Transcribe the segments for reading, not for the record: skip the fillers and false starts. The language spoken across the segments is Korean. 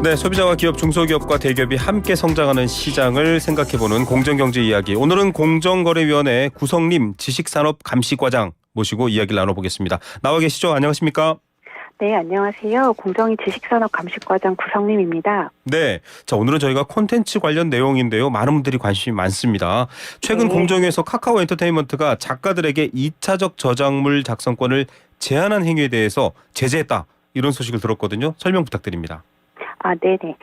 네, 소비자와 기업, 중소기업과 대기업이 함께 성장하는 시장을 생각해보는 공정경제 이야기. 오늘은 공정거래위원회 구성림 지식산업감시과장 모시고 이야기를 나눠보겠습니다. 나와 계시죠? 안녕하십니까? 네, 안녕하세요. 공정위 지식산업감시과장 구성림입니다. 네, 자 오늘은 저희가 콘텐츠 관련 내용인데요. 많은 분들이 관심이 많습니다. 최근 네. 공정위에서 카카오 엔터테인먼트가 작가들에게 2차적 저작물 작성권을 제한한 행위에 대해서 제재했다. 이런 소식을 들었거든요. 설명 부탁드립니다. 네네.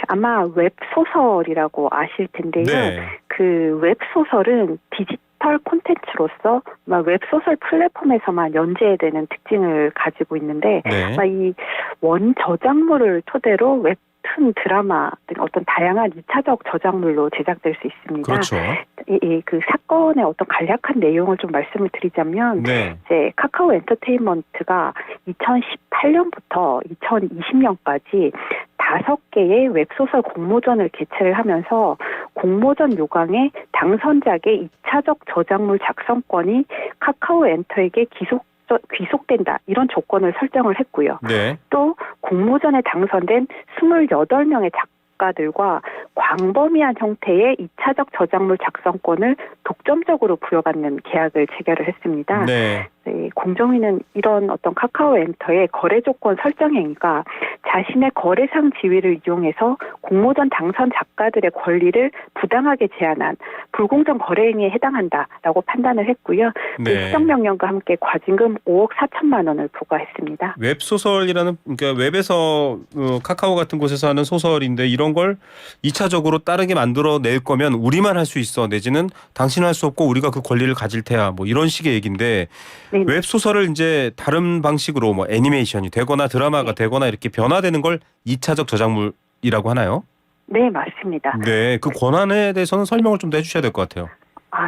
아마 웹소설이라고 아실 텐데요. 네. 그 웹소설은 디지털 콘텐츠로서 웹소설 플랫폼에서만 연재되는 특징을 가지고 있는데 네. 이 원저작물을 토대로 웹툰, 드라마 등 어떤 다양한 2차적 저작물로 제작될 수 있습니다. 그렇죠. 그 사건의 어떤 간략한 내용을 좀 말씀을 드리자면 네. 이제 카카오 엔터테인먼트가 2018년부터 2020년까지 5개의 웹소설 공모전을 개최를 하면서 공모전 요강에 당선작의 2차적 저작물 작성권이 카카오 엔터에게 귀속된다. 이런 조건을 설정을 했고요. 네. 또 공모전에 당선된 28명의 작가들과 광범위한 형태의 2차적 저작물 작성권을 독점적으로 부여받는 계약을 체결을 했습니다. 네. 네, 공정위는 이런 어떤 카카오 엔터의 거래 조건 설정 행위가 자신의 거래상 지위를 이용해서 공모전 당선 작가들의 권리를 부당하게 제한한 불공정 거래 행위에 해당한다라고 판단을 했고요. 네. 수정명령과 함께 과징금 5억 4천만 원을 부과했습니다. 웹소설이라는 그러니까 웹에서 카카오 같은 곳에서 하는 소설인데 이런 걸 2차적으로 다르게 만들어낼 거면 우리만 할 수 있어 내지는 당신은 할 수 없고 우리가 그 권리를 가질 테야 뭐 이런 식의 얘기인데 네. 웹소설을 이제 다른 방식으로 뭐 애니메이션이 되거나 드라마가 되거나 이렇게 변화되는 걸 2차적 저작물이라고 하나요? 네, 맞습니다. 네, 그 권한에 대해서는 설명을 좀 더 해주셔야 될 것 같아요.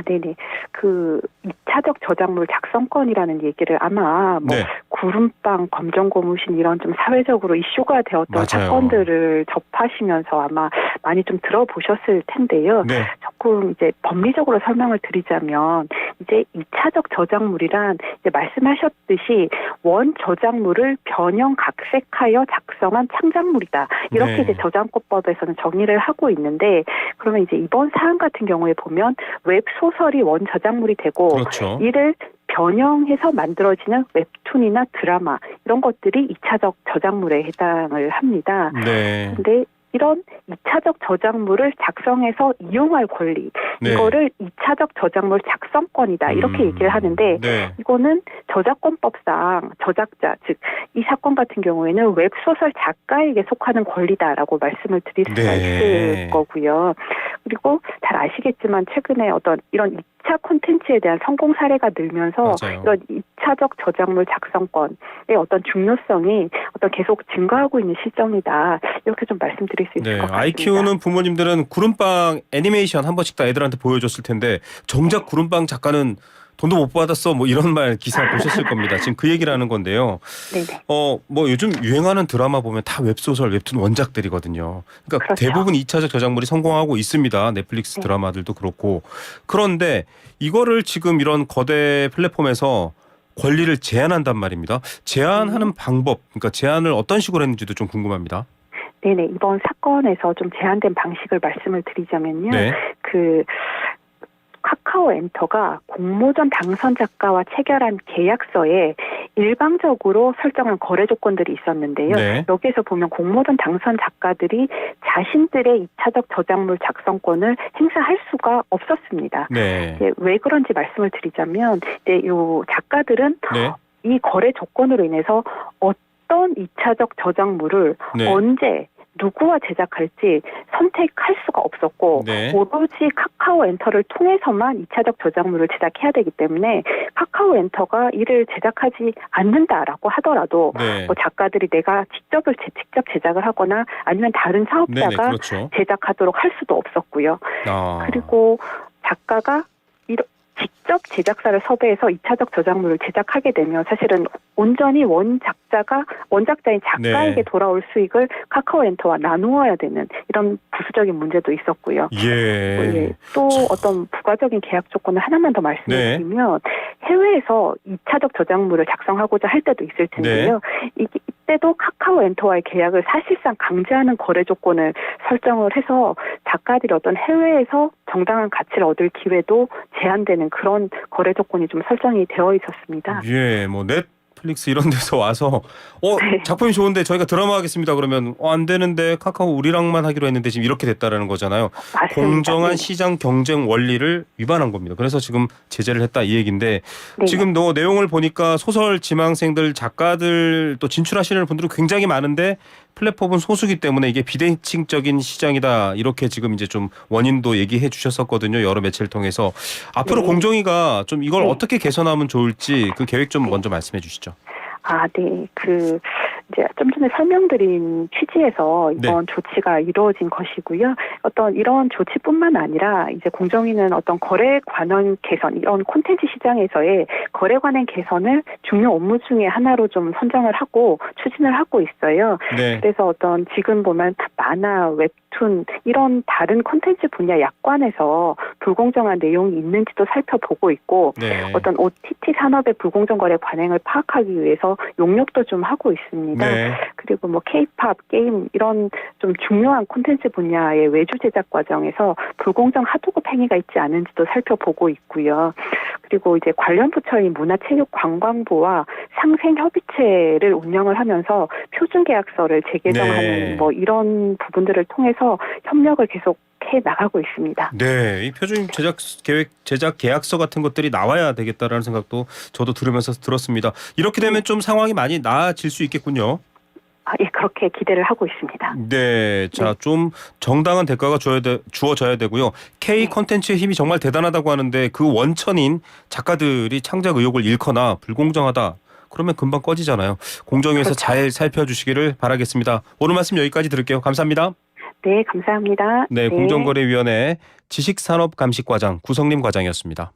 네네. 그 2차적 저작물 작성권이라는 얘기를 아마 네. 구름빵, 검정고무신 이런 좀 사회적으로 이슈가 되었던 맞아요. 사건들을 접하시면서 아마 많이 좀 들어보셨을 텐데요. 네. 조금 이제 법리적으로 설명을 드리자면 이제 2차적 저작물이란 이제 말씀하셨듯이 원 저작물을 변형 각색하여 작성한 창작물이다. 이렇게 네. 이제 저작권법에서는 정의를 하고 있는데 그러면 이제 이번 사안 같은 경우에 보면 웹소설이 원 저작물이 되고 그렇죠. 이를 변형해서 만들어지는 웹툰이나 드라마 이런 것들이 2차적 저작물에 해당을 합니다. 네. 근데 이런 2차적 저작물을 작성해서 이용할 권리 네. 이거를 2차적 저작물 작성권이다 이렇게 얘기를 하는데 네. 이거는 저작권법상 저작자 즉 이 사건 같은 경우에는 웹소설 작가에게 속하는 권리다라고 말씀을 드릴 수가 네. 있을 거고요. 그리고 잘 아시겠지만 최근에 어떤 이런 2차 콘텐츠에 대한 성공 사례가 늘면서 맞아요. 이런 2차적 저작물 작성권의 어떤 중요성이 어떤 계속 증가하고 있는 실정이다. 이렇게 좀 말씀드릴 수 있을 네, 것 같습니다. 아이 키우는 부모님들은 구름빵 애니메이션 한 번씩 다 애들한테 보여줬을 텐데 정작 구름빵 작가는 돈도 못 받았어 뭐 이런 말 기사 보셨을 겁니다. 지금 그 얘기를 하는 건데요. 네네. 뭐 요즘 유행하는 드라마 보면 다 웹소설, 웹툰 원작들이거든요. 그러니까 그렇죠. 대부분 2차적 저작물이 성공하고 있습니다. 넷플릭스 네. 드라마들도 그렇고. 그런데 이거를 지금 이런 거대 플랫폼에서 권리를 제한한단 말입니다. 제한하는 방법, 그러니까 제한을 어떤 식으로 했는지도 좀 궁금합니다. 네네. 이번 사건에서 좀 제한된 방식을 말씀을 드리자면요. 네. 그 카카오 엔터가 공모전 당선 작가와 체결한 계약서에 일방적으로 설정한 거래 조건들이 있었는데요. 네. 여기에서 보면 공모전 당선 작가들이 자신들의 2차적 저작물 작성권을 행사할 수가 없었습니다. 네. 왜 그런지 말씀을 드리자면 요 작가들은 네. 이 거래 조건으로 인해서 어떤 2차적 저작물을 네. 언제 누구와 제작할지 선택할 수가 없었고 네. 오로지 카카오 엔터를 통해서만 2차적 저작물을 제작해야 되기 때문에 카카오 엔터가 이를 제작하지 않는다라고 하더라도 네. 뭐 작가들이 내가 직접 제작을 하거나 아니면 다른 네네, 사업자가 그렇죠. 제작하도록 할 수도 없었고요. 아. 그리고 작가가 직접 제작사를 섭외해서 2차적 저작물을 제작하게 되면 사실은 온전히 원작자인 작가에게 네. 돌아올 수익을 카카오 엔터와 나누어야 되는 이런 부수적인 문제도 있었고요. 예. 또 어떤 부가적인 계약 조건을 하나만 더 말씀을 네. 드리면 해외에서 2차적 저작물을 작성하고자 할 때도 있을 텐데요. 이때도 카카오 엔터와의 계약을 사실상 강제하는 거래 조건을 설정을 해서 작가들이 어떤 해외에서 정당한 가치를 얻을 기회도 제한되는 그런 거래 조건이 좀 설정이 되어 있었습니다. 예, 뭐 넷플릭스 이런 데서 와서 네. 작품이 좋은데 저희가 드라마 하겠습니다. 그러면 안 되는데 카카오 우리랑만 하기로 했는데 지금 이렇게 됐다라는 거잖아요. 맞습니다. 공정한 네. 시장 경쟁 원리를 위반한 겁니다. 그래서 지금 제재를 했다 이 얘기인데 네. 지금 너 내용을 보니까 소설 지망생들 작가들 또 진출하시는 분들은 굉장히 많은데 플랫폼은 소수기 때문에 이게 비대칭적인 시장이다 이렇게 지금 이제 좀 원인도 얘기해 주셨었거든요. 여러 매체를 통해서 앞으로 네. 공정위가 좀 이걸 네. 어떻게 개선하면 좋을지 그 계획 좀 네. 먼저 말씀해 주시죠. 네. 이제 좀 전에 설명드린 취지에서 이번 조치가 이루어진 것이고요. 어떤 이런 조치뿐만 아니라 이제 공정위는 어떤 거래 관련 개선, 이런 콘텐츠 시장에서의 거래 관련 개선을 중요 업무 중에 하나로 좀 선정을 하고 추진을 하고 있어요. 네. 그래서 어떤 지금 보면 만화, 웹툰 이런 다른 콘텐츠 분야 약관에서 불공정한 내용이 있는지도 살펴보고 있고 네. 어떤 OTT 산업의 불공정 거래 관행을 파악하기 위해서 용역도 좀 하고 있습니다. 네. 그리고 뭐 K-팝, 게임 이런 좀 중요한 콘텐츠 분야의 외주 제작 과정에서 불공정 하도급 행위가 있지 않은지도 살펴보고 있고요. 그리고 이제 관련 부처인 문화체육관광부와 상생협의체를 운영을 하면서 표준계약서를 재개정하는 네. 뭐 이런 부분들을 통해서 협력을 계속 해 나가고 있습니다. 네, 이 표준 제작 계획, 제작 계약서 같은 것들이 나와야 되겠다라는 생각도 저도 들으면서 들었습니다. 이렇게 되면 좀 상황이 많이 나아질 수 있겠군요. 예, 그렇게 기대를 하고 있습니다. 네, 자, 좀 정당한 대가가 주어져야 되고요. K 콘텐츠의 힘이 정말 대단하다고 하는데 그 원천인 작가들이 창작 의욕을 잃거나 불공정하다. 그러면 금방 꺼지잖아요. 공정위에서 그렇죠. 잘 살펴주시기를 바라겠습니다. 오늘 말씀 여기까지 들을게요. 감사합니다. 네, 감사합니다. 네, 공정거래위원회 지식산업감식과장 구성림 과장이었습니다.